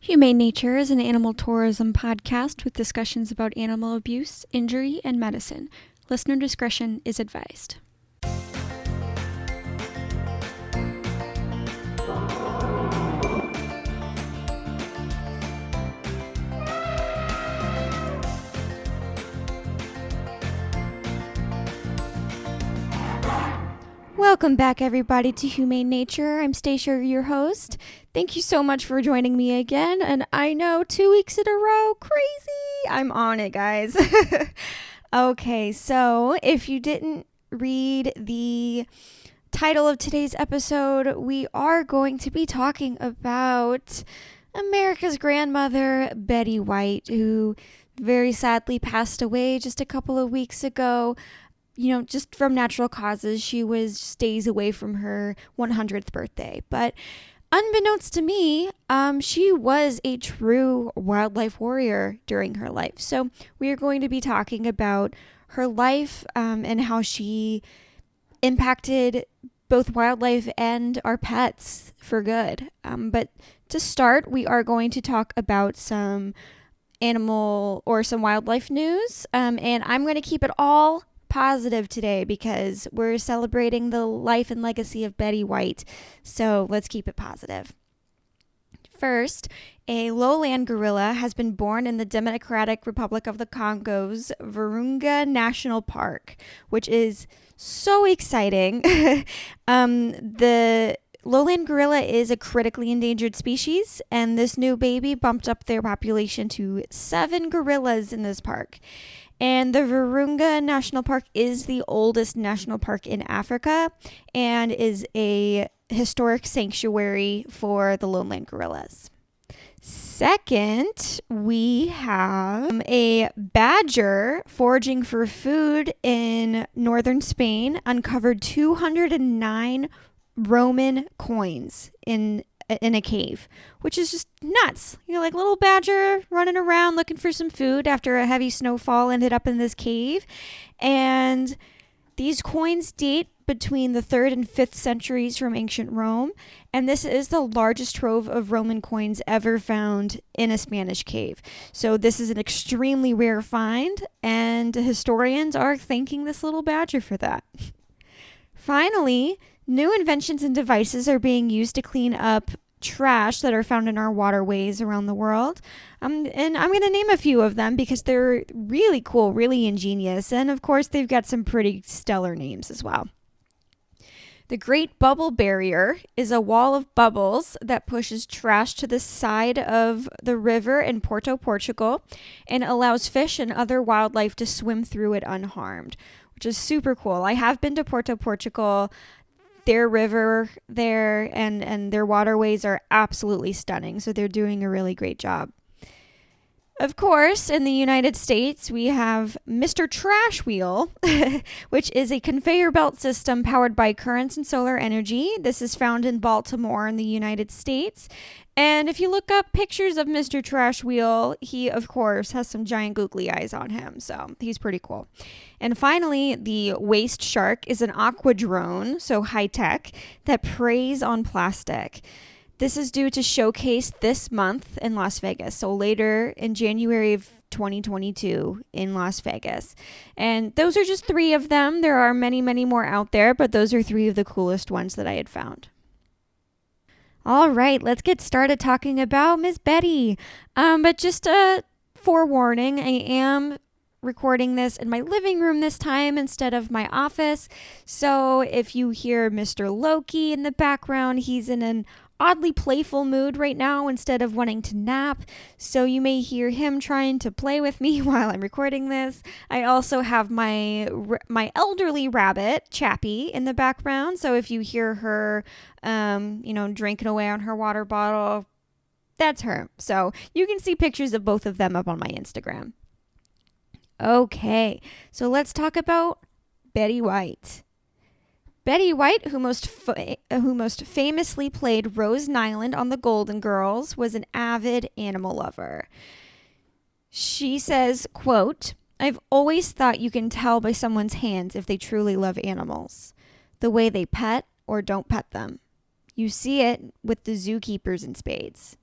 Humane Nature is an animal tourism podcast with discussions about animal abuse, injury, and medicine. Listener discretion is advised. Welcome back, everybody, to Humane Nature. I'm Stacia, your host. Thank you so much for joining me again. And I know 2 weeks in a row, crazy. I'm on it, guys. Okay, so if you didn't read the title of today's episode, we are going to be talking about America's grandmother, Betty White, who very sadly passed away just a couple of weeks ago. Just from natural causes. She was just days away from her 100th birthday. But unbeknownst to me, she was a true wildlife warrior during her life. So we are going to be talking about her life and how she impacted both wildlife and our pets for good. But to start, we are going to talk about some animal or some wildlife news. And I'm going to keep it all positive today because we're celebrating the life and legacy of Betty White. So let's keep it positive. First, a lowland gorilla has been born in the Democratic Republic of the Congo's Virunga National Park, which is so exciting. The lowland gorilla is a critically endangered species, and this new baby bumped up their population to 7 gorillas in this park. And the Virunga National Park is the oldest national park in Africa and is a historic sanctuary for the lowland gorillas. Second, we have a badger foraging for food in northern Spain uncovered 209 Roman coins in a cave, which is just nuts. Like little badger running around looking for some food after a heavy snowfall ended up in this cave. And these coins date between the 3rd and 5th centuries from ancient Rome. And this is the largest trove of Roman coins ever found in a Spanish cave. So this is an extremely rare find, and historians are thanking this little badger for that. Finally, new inventions and devices are being used to clean up trash that are found in our waterways around the world. And I'm going to name a few of them because they're really cool, really ingenious. And of course, they've got some pretty stellar names as well. The Great Bubble Barrier is a wall of bubbles that pushes trash to the side of the river in Porto, Portugal, and allows fish and other wildlife to swim through it unharmed, which is super cool. I have been to Porto, Portugal. Their river there and their waterways are absolutely stunning. So they're doing a really great job. Of course, in the United States, we have Mr. Trash Wheel, which is a conveyor belt system powered by currents and solar energy. This is found in Baltimore in the United States. And if you look up pictures of Mr. Trash Wheel, he, of course, has some giant googly eyes on him. So he's pretty cool. And finally, the Waste Shark is an aqua drone, so high tech, that preys on plastic. This is due to showcase this month in Las Vegas. So later in January of 2022 in Las Vegas. And those are just 3 of them. There are many, many more out there, but those are 3 of the coolest ones that I had found. All right, let's get started talking about Miss Betty. But just a forewarning, I am recording this in my living room this time instead of my office. So if you hear Mr. Loki in the background, he's in an oddly playful mood right now instead of wanting to nap. So you may hear him trying to play with me while I'm recording this. I also have my elderly rabbit, Chappie, in the background. So if you hear her, drinking away on her water bottle, that's her. So you can see pictures of both of them up on my Instagram. Okay, so let's talk about Betty White. Betty White, who most famously played Rose Nyland on The Golden Girls, was an avid animal lover. She says, quote, "I've always thought you can tell by someone's hands if they truly love animals. The way they pet or don't pet them. You see it with the zookeepers in spades."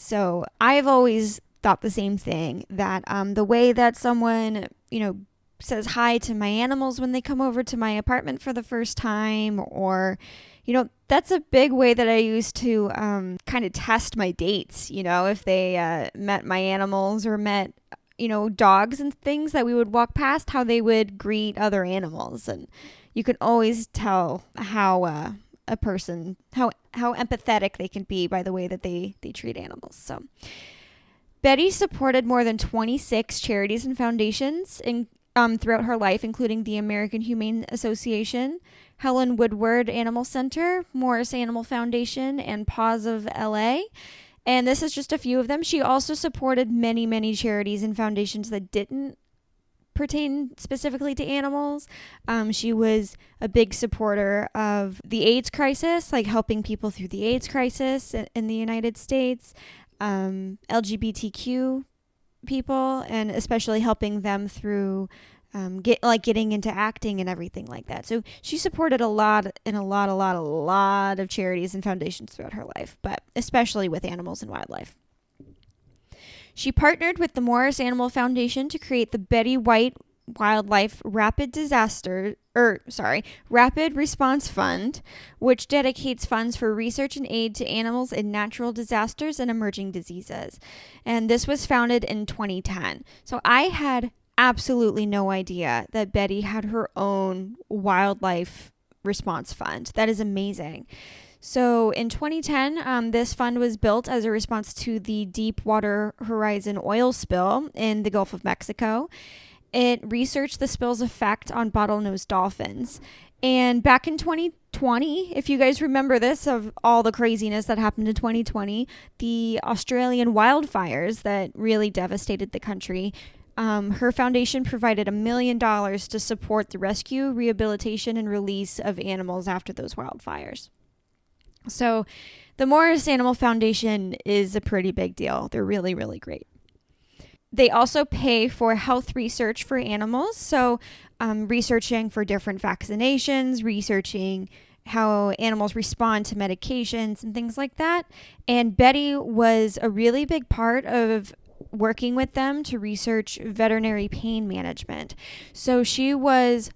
So I've always thought the same thing, that the way that someone, says hi to my animals when they come over to my apartment for the first time, or, that's a big way that I use to kind of test my dates, if they met my animals or met, dogs and things that we would walk past, how they would greet other animals. And you can always tell how a person, how empathetic they can be by the way that they treat animals. So Betty supported more than 26 charities and foundations throughout her life, including the American Humane Association, Helen Woodward Animal Center, Morris Animal Foundation, and Paws of LA. And this is just a few of them. She also supported many, many charities and foundations that didn't pertain specifically to animals. She was a big supporter of the AIDS crisis, like helping people through the AIDS crisis in the United States, LGBTQ people, and especially helping them through getting into acting and everything like that. So she supported a lot of charities and foundations throughout her life, but especially with animals and wildlife. She partnered with the Morris Animal Foundation to create the Betty White Wildlife Rapid Response Fund, which dedicates funds for research and aid to animals in natural disasters and emerging diseases. And this was founded in 2010. So I had absolutely no idea that Betty had her own wildlife response fund. That is amazing. So in 2010, this fund was built as a response to the Deepwater Horizon oil spill in the Gulf of Mexico. It researched the spill's effect on bottlenose dolphins. And back in 2020, if you guys remember this, of all the craziness that happened in 2020, the Australian wildfires that really devastated the country, her foundation provided $1 million to support the rescue, rehabilitation, and release of animals after those wildfires. So the Morris Animal Foundation is a pretty big deal. They're really, really great. They also pay for health research for animals. So researching for different vaccinations, researching how animals respond to medications and things like that. And Betty was a really big part of working with them to research veterinary pain management. So she was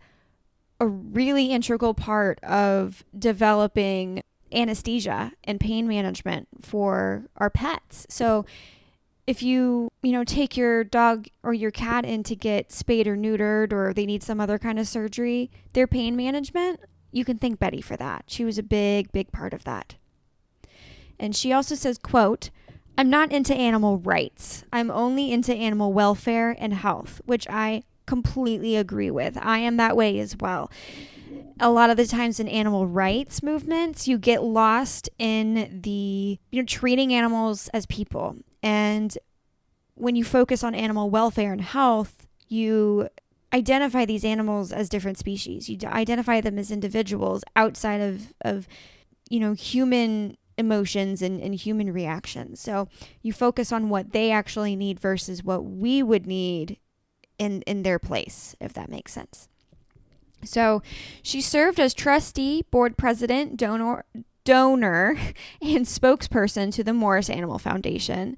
a really integral part of developing anesthesia and pain management for our pets. So if you take your dog or your cat in to get spayed or neutered, or they need some other kind of surgery, their pain management, you can thank Betty for that. She was a big, big part of that. And she also says, quote, "I'm not into animal rights. I'm only into animal welfare and health," which I completely agree with. I am that way as well. A lot of the times in animal rights movements, you get lost in the, treating animals as people. And when you focus on animal welfare and health, you identify these animals as different species. You identify them as individuals outside of human emotions and human reactions. So you focus on what they actually need versus what we would need in their place, if that makes sense. So she served as trustee, board president, donor, and spokesperson to the Morris Animal Foundation.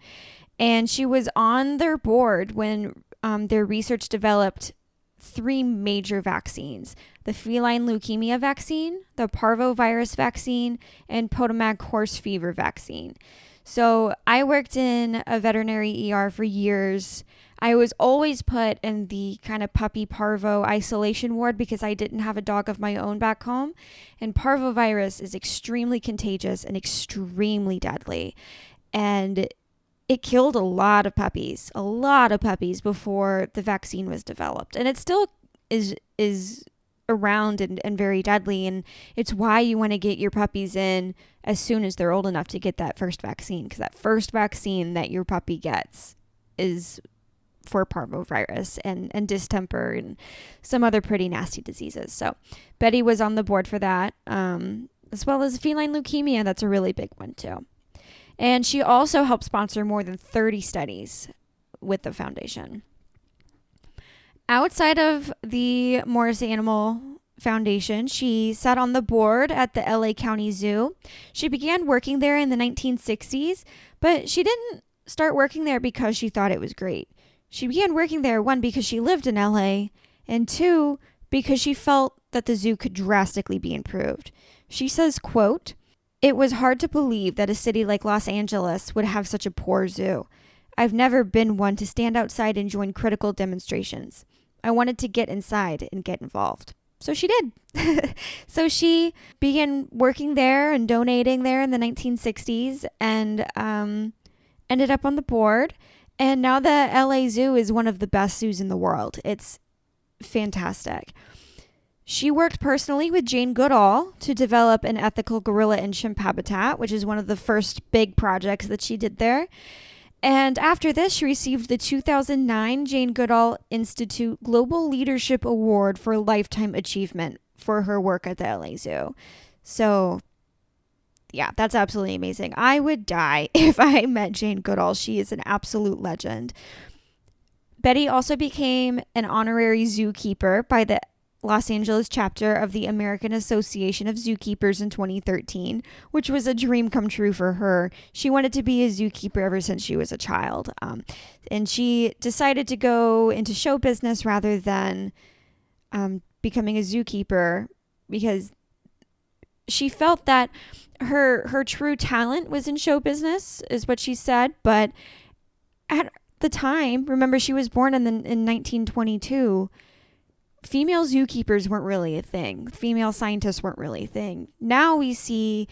And she was on their board when their research developed 3 major vaccines: the feline leukemia vaccine, the parvovirus vaccine, and Potomac horse fever vaccine. So I worked in a veterinary ER for years. I was always put in the kind of puppy parvo isolation ward because I didn't have a dog of my own back home. And parvovirus is extremely contagious and extremely deadly. And it killed a lot of puppies before the vaccine was developed. And it still is around and very deadly. And it's why you want to get your puppies in as soon as they're old enough to get that first vaccine, because that first vaccine that your puppy gets is for parvovirus and distemper and some other pretty nasty diseases. So Betty was on the board for that, as well as feline leukemia. That's a really big one too. And she also helped sponsor more than 30 studies with the foundation. Outside of the Morris Animal Foundation. She sat on the board at the LA County Zoo. She began working there in the 1960s, but she didn't start working there because she thought it was great. She began working there, one, because she lived in LA, and two, because she felt that the zoo could drastically be improved. She says, quote, "It was hard to believe that a city like Los Angeles would have such a poor zoo. I've never been one to stand outside and join critical demonstrations. I wanted to get inside and get involved." So she did. So she began working there and donating there in the 1960s and ended up on the board. And now the LA Zoo is one of the best zoos in the world. It's fantastic. She worked personally with Jane Goodall to develop an ethical gorilla and chimp habitat, which is one of the first big projects that she did there. And after this, she received the 2009 Jane Goodall Institute Global Leadership Award for Lifetime Achievement for her work at the LA Zoo. So, yeah, that's absolutely amazing. I would die if I met Jane Goodall. She is an absolute legend. Betty also became an honorary zookeeper by the Los Angeles chapter of the American Association of Zookeepers in 2013, which was a dream come true for her. She wanted to be a zookeeper ever since she was a child. And she decided to go into show business rather than becoming a zookeeper because she felt that her true talent was in show business, is what she said. But at the time, remember, she was born in 1922. Female zookeepers weren't really a thing. Female scientists weren't really a thing. Now we see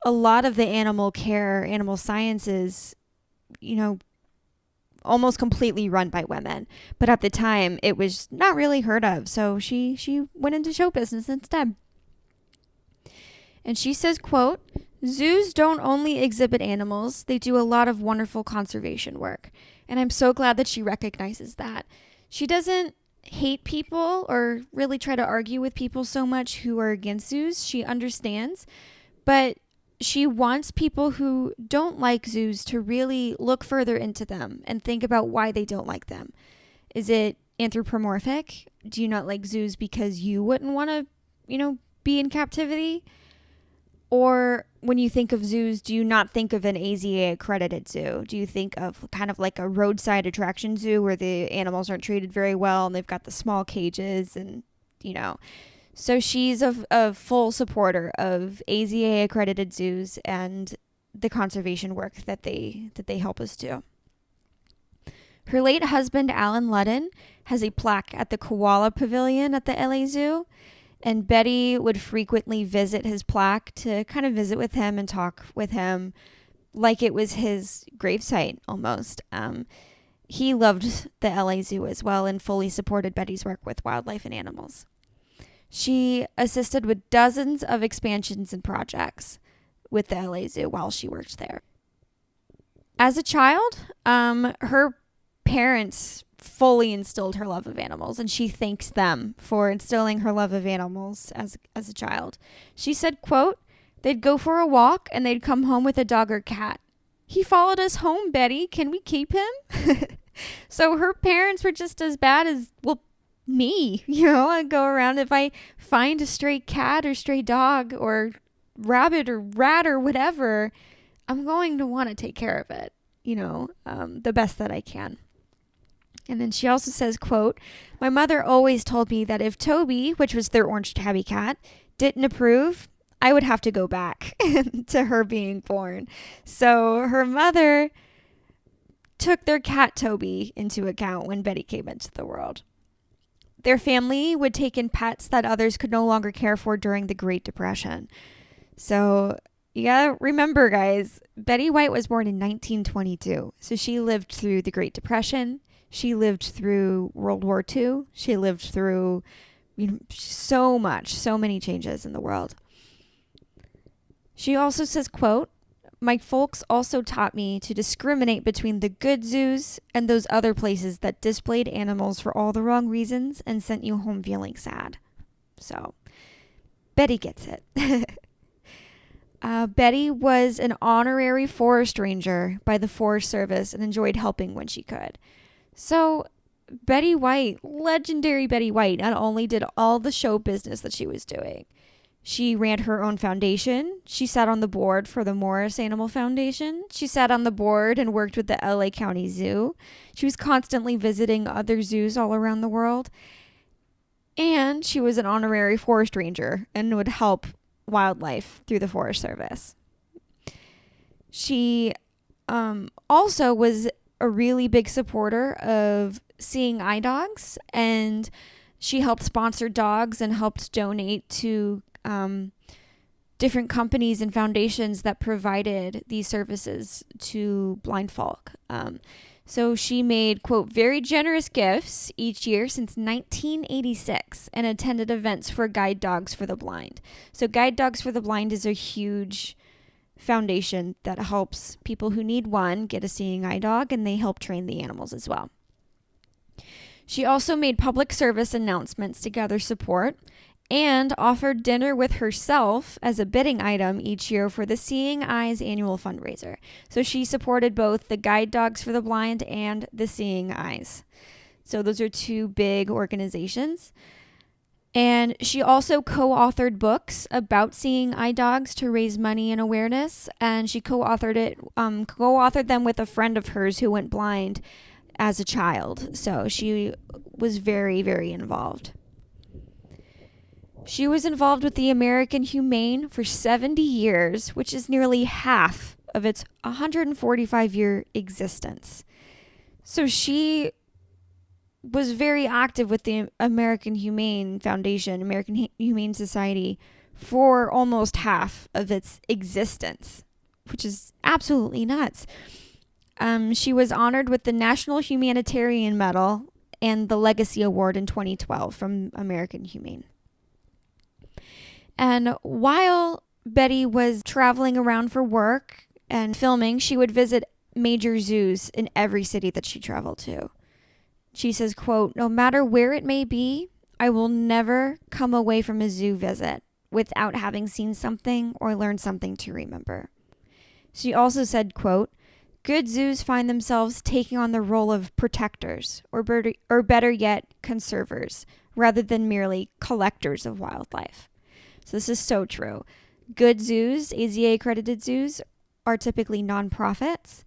a lot of the animal care, animal sciences, almost completely run by women. But at the time, it was not really heard of. So she went into show business instead. And she says, quote, "Zoos don't only exhibit animals, they do a lot of wonderful conservation work." And I'm so glad that she recognizes that. She doesn't hate people or really try to argue with people so much who are against zoos. She understands, but she wants people who don't like zoos to really look further into them and think about why they don't like them. Is it anthropomorphic? Do you not like zoos because you wouldn't want to, be in captivity? Or when you think of zoos, do you not think of an AZA accredited zoo? Do you think of kind of like a roadside attraction zoo where the animals aren't treated very well and they've got the small cages and, So she's a full supporter of AZA accredited zoos and the conservation work that they help us do. Her late husband, Alan Ludden, has a plaque at the Koala Pavilion at the LA Zoo. And Betty would frequently visit his plaque to kind of visit with him and talk with him like it was his gravesite almost. He loved the LA Zoo as well and fully supported Betty's work with wildlife and animals. She assisted with dozens of expansions and projects with the LA Zoo while she worked there. As a child, her parents fully instilled her love of animals, and she thanks them for instilling her love of animals as a child. She said, quote, "They'd go for a walk and they'd come home with a dog or cat. 'He followed us home, Betty. Can we keep him?'" So her parents were just as bad as, me. I go around, if I find a stray cat or stray dog or rabbit or rat or whatever, I'm going to want to take care of it, the best that I can. And then she also says, quote, "My mother always told me that if Toby, which was their orange tabby cat, didn't approve, I would have to go back to her being born." So her mother took their cat Toby into account when Betty came into the world. Their family would take in pets that others could no longer care for during the Great Depression. So you gotta remember, guys, Betty White was born in 1922. So she lived through the Great Depression. She lived through World War II. She lived through, so many changes in the world. She also says, quote, "My folks also taught me to discriminate between the good zoos and those other places that displayed animals for all the wrong reasons and sent you home feeling sad." So Betty gets it. Betty was an honorary forest ranger by the Forest Service and enjoyed helping when she could. So Betty White, legendary Betty White, not only did all the show business that she was doing, she ran her own foundation. She sat on the board for the Morris Animal Foundation. She sat on the board and worked with the LA County Zoo. She was constantly visiting other zoos all around the world. And she was an honorary forest ranger and would help wildlife through the Forest Service. She also was a really big supporter of seeing eye dogs, and she helped sponsor dogs and helped donate to different companies and foundations that provided these services to blind folk. So she made, quote, very generous gifts each year since 1986 and attended events for Guide Dogs for the Blind. So Guide Dogs for the Blind is a huge foundation that helps people who need one get a seeing eye dog, and they help train the animals as well. She also made public service announcements to gather support and offered dinner with herself as a bidding item each year for the Seeing Eyes annual fundraiser. So she supported both the Guide Dogs for the Blind and the Seeing Eyes. So those are two big organizations. And she also co-authored books about seeing eye dogs to raise money and awareness. And she co-authored them with a friend of hers who went blind as a child. So she was very, very involved. She was involved with the American Humane for 70 years, which is nearly half of its 145-year existence. So she was very active with the American Humane Foundation, American Humane Society, for almost half of its existence, which is absolutely nuts. She was honored with the National Humanitarian Medal and the Legacy Award in 2012 from American Humane. And while Betty was traveling around for work and filming, she would visit major zoos in every city that she traveled to. She says, quote, no matter where it may be, I will never come away from a zoo visit without having seen something or learned something to remember. She also said, quote, good zoos find themselves taking on the role of protectors or better yet, conservers, rather than merely collectors of wildlife. So this is so true. Good zoos, AZA accredited zoos, are typically nonprofits,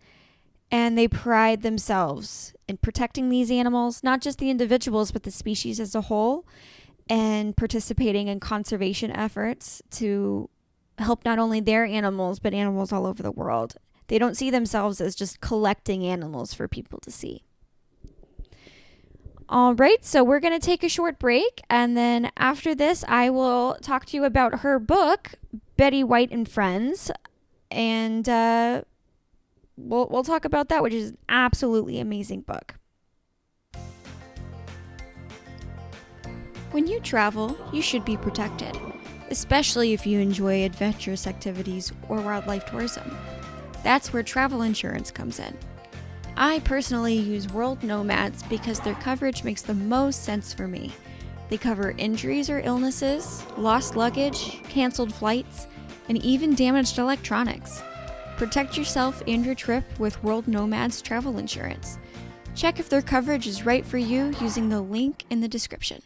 and they pride themselves in protecting these animals, not just the individuals, but the species as a whole, and participating in conservation efforts to help not only their animals, but animals all over the world. They don't see themselves as just collecting animals for people to see. All right, so we're going to take a short break, and then after this, I will talk to you about her book, Betty White and Friends, and we'll talk about that, which is an absolutely amazing book. When you travel, you should be protected, especially if you enjoy adventurous activities or wildlife tourism. That's where travel insurance comes in. I personally use World Nomads because their coverage makes the most sense for me. They cover injuries or illnesses, lost luggage, canceled flights, and even damaged electronics. Protect yourself and your trip with World Nomads travel insurance. Check if their coverage is right for you using the link in the description.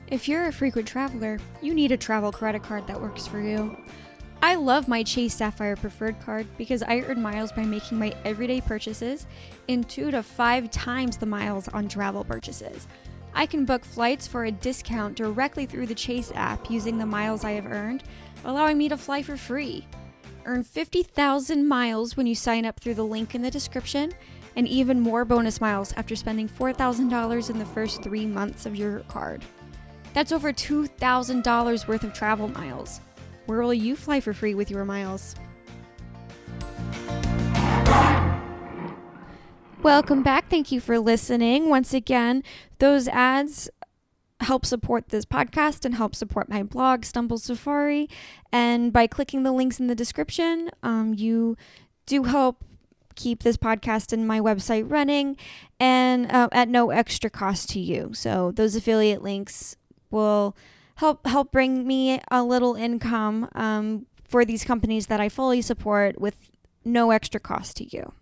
If you're a frequent traveler, you need a travel credit card that works for you. I love my Chase Sapphire Preferred card because I earn miles by making my everyday purchases and 2 to 5 times the miles on travel purchases. I can book flights for a discount directly through the Chase app using the miles I have earned, allowing me to fly for free. Earn 50,000 miles when you sign up through the link in the description, and even more bonus miles after spending $4,000 in the first 3 months of your card. That's over $2,000 worth of travel miles. Where will you fly for free with your miles? Welcome back. Thank you for listening. Once again, those ads help support this podcast and help support my blog, Stumble Safari. And by clicking the links in the description, you do help keep this podcast and my website running, and at no extra cost to you. So those affiliate links will help bring me a little income for these companies that I fully support with no extra cost to you.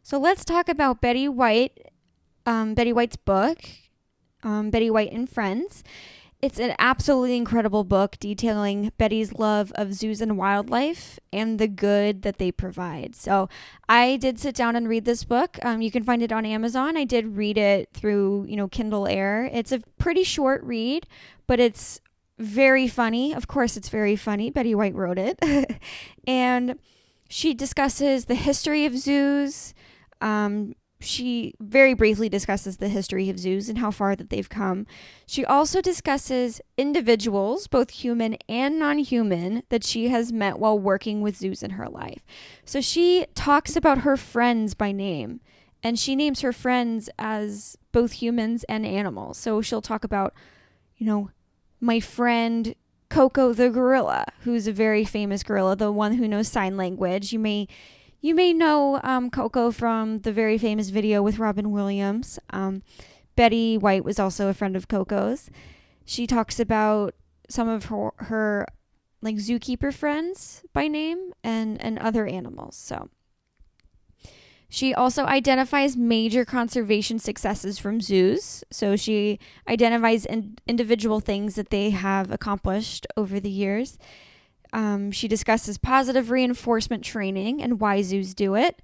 So let's talk about Betty White Betty White's book, Betty White and Friends. It's an absolutely incredible book detailing Betty's love of zoos and wildlife and the good that they provide. So I did sit down and read this book. You can find it on Amazon. I did read it through, Kindle Air. It's a pretty short read, but it's very funny. Of course, it's very funny. Betty White wrote it. And she discusses the history of zoos. She very briefly discusses the history of zoos and how far that they've come. She also discusses individuals, both human and non-human, that she has met while working with zoos in her life. So she talks about her friends by name, and she names her friends as both humans and animals. So she'll talk about, my friend Coco the gorilla, who's a very famous gorilla, the one who knows sign language. You may know Coco from the very famous video with Robin Williams. Betty White was also a friend of Coco's. She talks about some of her like zookeeper friends by name and other animals. So she also identifies major conservation successes from zoos. So she identifies individual things that they have accomplished over the years. She discusses positive reinforcement training and why zoos do it.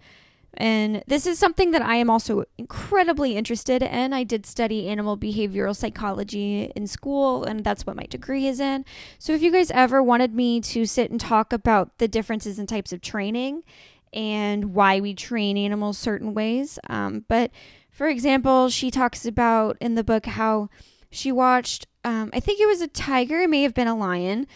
And this is something that I am also incredibly interested in. I did study animal behavioral psychology in school, and that's what my degree is in. So if you guys ever wanted me to sit and talk about the differences in types of training and why we train animals certain ways. But for example, she talks about in the book how she watched, I think it was a tiger, it may have been a lion,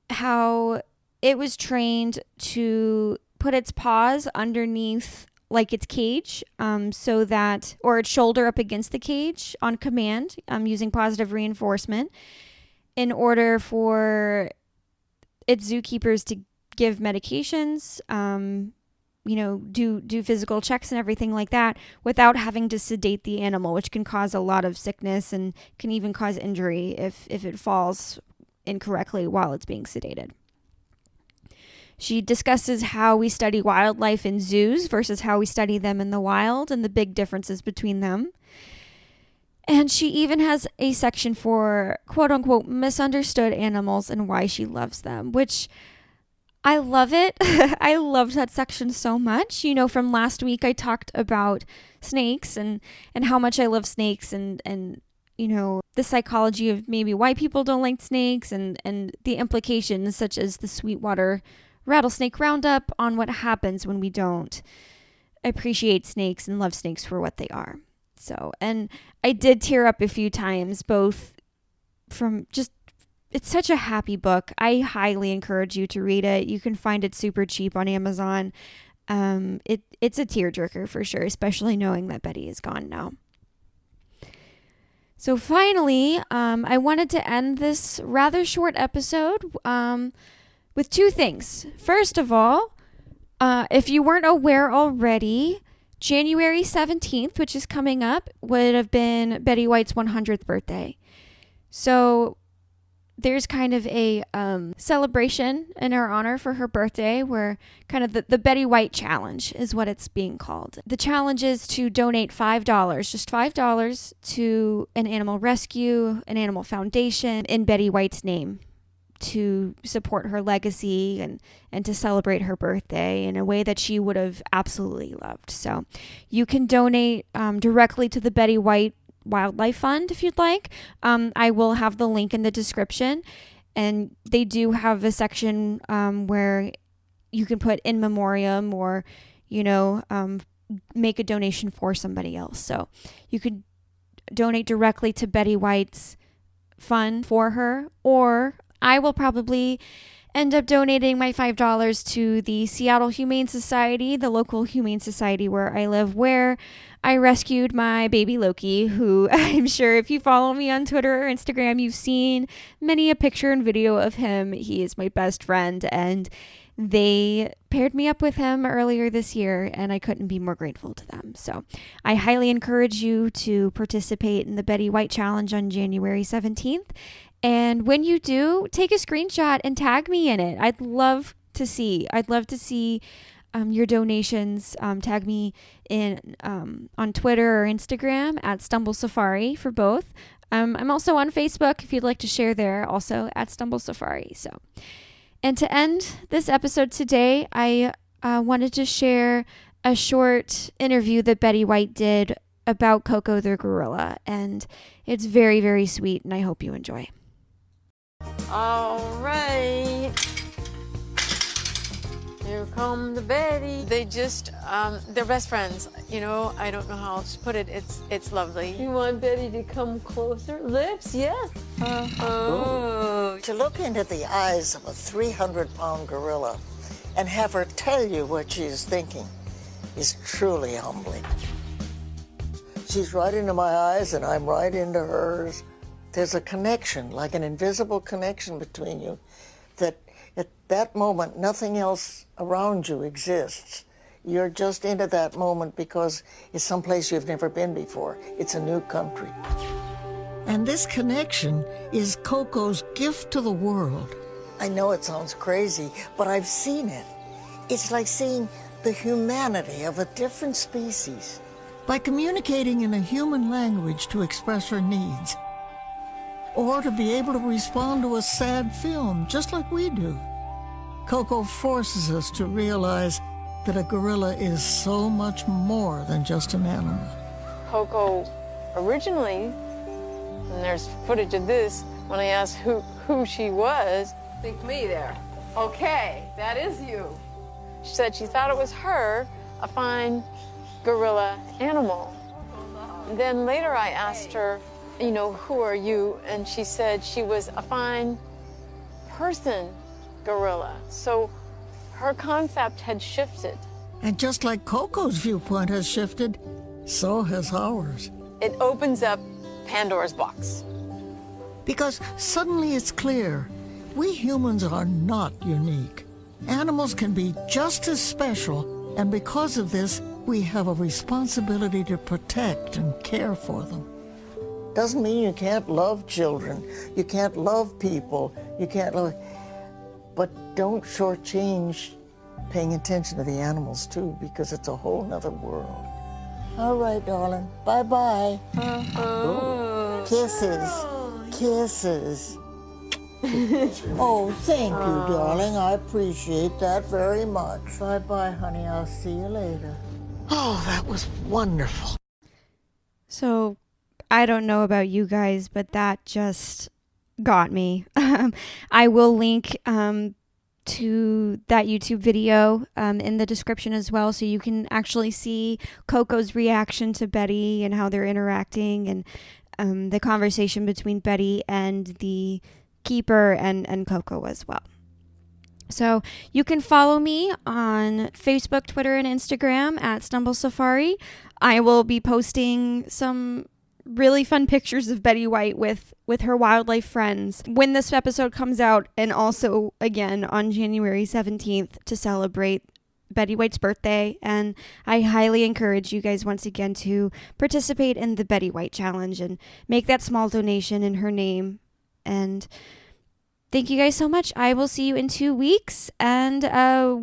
how it was trained to put its paws underneath like its cage, so that, or its shoulder up against the cage on command, using positive reinforcement in order for its zookeepers to give medications, do physical checks and everything like that without having to sedate the animal, which can cause a lot of sickness and can even cause injury if it falls incorrectly while it's being sedated. She discusses how we study wildlife in zoos versus how we study them in the wild and the big differences between them. And she even has a section for quote unquote misunderstood animals and why she loves them, which I love it. I loved that section so much. From last week I talked about snakes and how much I love snakes and the psychology of maybe why people don't like snakes and the implications such as the Sweetwater rattlesnake roundup on what happens when we don't appreciate snakes and love snakes for what they are. So, and I did tear up a few times, both from just, it's such a happy book. I highly encourage you to read it. You can find it super cheap on Amazon. It's a tearjerker for sure, especially knowing that Betty is gone now. So finally, I wanted to end this rather short episode with two things. First of all, if you weren't aware already, January 17th, which is coming up, would have been Betty White's 100th birthday. So there's kind of a celebration in her honor for her birthday where kind of the Betty White challenge is what it's being called. The challenge is to donate $5, just $5 to an animal rescue, an animal foundation in Betty White's name to support her legacy and to celebrate her birthday in a way that she would have absolutely loved. So you can donate directly to the Betty White Wildlife Fund if you'd like. I will have the link in the description, and they do have a section where you can put in memoriam or make a donation for somebody else. So you could donate directly to Betty White's fund for her, or I will probably end up donating my $5 to the Seattle Humane Society, the local Humane Society where I live, where I rescued my baby Loki, who I'm sure if you follow me on Twitter or Instagram, you've seen many a picture and video of him. He is my best friend, and they paired me up with him earlier this year, and I couldn't be more grateful to them. So I highly encourage you to participate in the Betty White Challenge on January 17th. And when you do, take a screenshot and tag me in it. I'd love to see your donations. Tag me in on Twitter or Instagram at Stumble Safari for both. I'm also on Facebook if you'd like to share there, also at Stumble Safari. So, and to end this episode today, I wanted to share a short interview that Betty White did about Coco the gorilla, and it's very, very sweet, and I hope you enjoy. All right. Here come the Betty. They just, they're best friends. You know, I don't know how else to put it. It's lovely. You want Betty to come closer? Lips, yes. To look into the eyes of a 300-pound gorilla and have her tell you what she is thinking is truly humbling. She's right into my eyes and I'm right into hers. There's a connection, like an invisible connection between you, that at that moment, nothing else around you exists. You're just into that moment because it's someplace you've never been before. It's a new country. And this connection is Coco's gift to the world. I know it sounds crazy, but I've seen it. It's like seeing the humanity of a different species. By communicating in a human language to express her needs, or to be able to respond to a sad film, just like we do. Coco forces us to realize that a gorilla is so much more than just an animal. Coco, originally, and there's footage of this, when I asked who she was, think me there. Okay, that is you. She said she thought it was her, a fine gorilla animal. And then later I asked her, you know, who are you? And she said she was a fine person gorilla. So her concept had shifted. And just like Coco's viewpoint has shifted, so has ours. It opens up Pandora's box. Because suddenly it's clear, we humans are not unique. Animals can be just as special, and because of this, we have a responsibility to protect and care for them. Doesn't mean you can't love children, you can't love people, you can't love... But don't shortchange paying attention to the animals too, because it's a whole nother world. All right, darling, bye-bye. Kisses, kisses. Oh, thank you, darling, I appreciate that very much. Bye-bye, honey, I'll see you later. Oh, that was wonderful. So, I don't know about you guys, but that just got me. I will link to that YouTube video in the description as well, so you can actually see Coco's reaction to Betty and how they're interacting, and the conversation between Betty and the keeper and Coco as well. So you can follow me on Facebook, Twitter, and Instagram at Stumble Safari. I will be posting some really fun pictures of Betty White with her wildlife friends when this episode comes out, and also again on January 17th to celebrate Betty White's birthday. And I highly encourage you guys once again to participate in the Betty White Challenge and make that small donation in her name. And thank you guys so much. I will see you in 2 weeks, and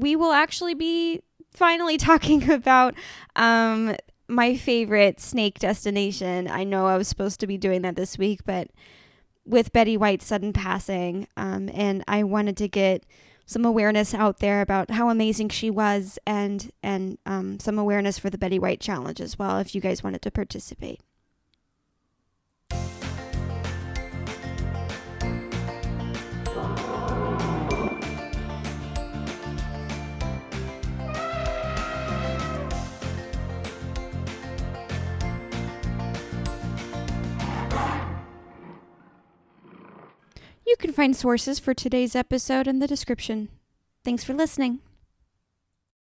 we will actually be finally talking about my favorite snake destination. I know I was supposed to be doing that this week, but with Betty White's sudden passing, and I wanted to get some awareness out there about how amazing she was, and some awareness for the Betty White Challenge as well, if you guys wanted to participate. You can find sources for today's episode in the description. Thanks for listening.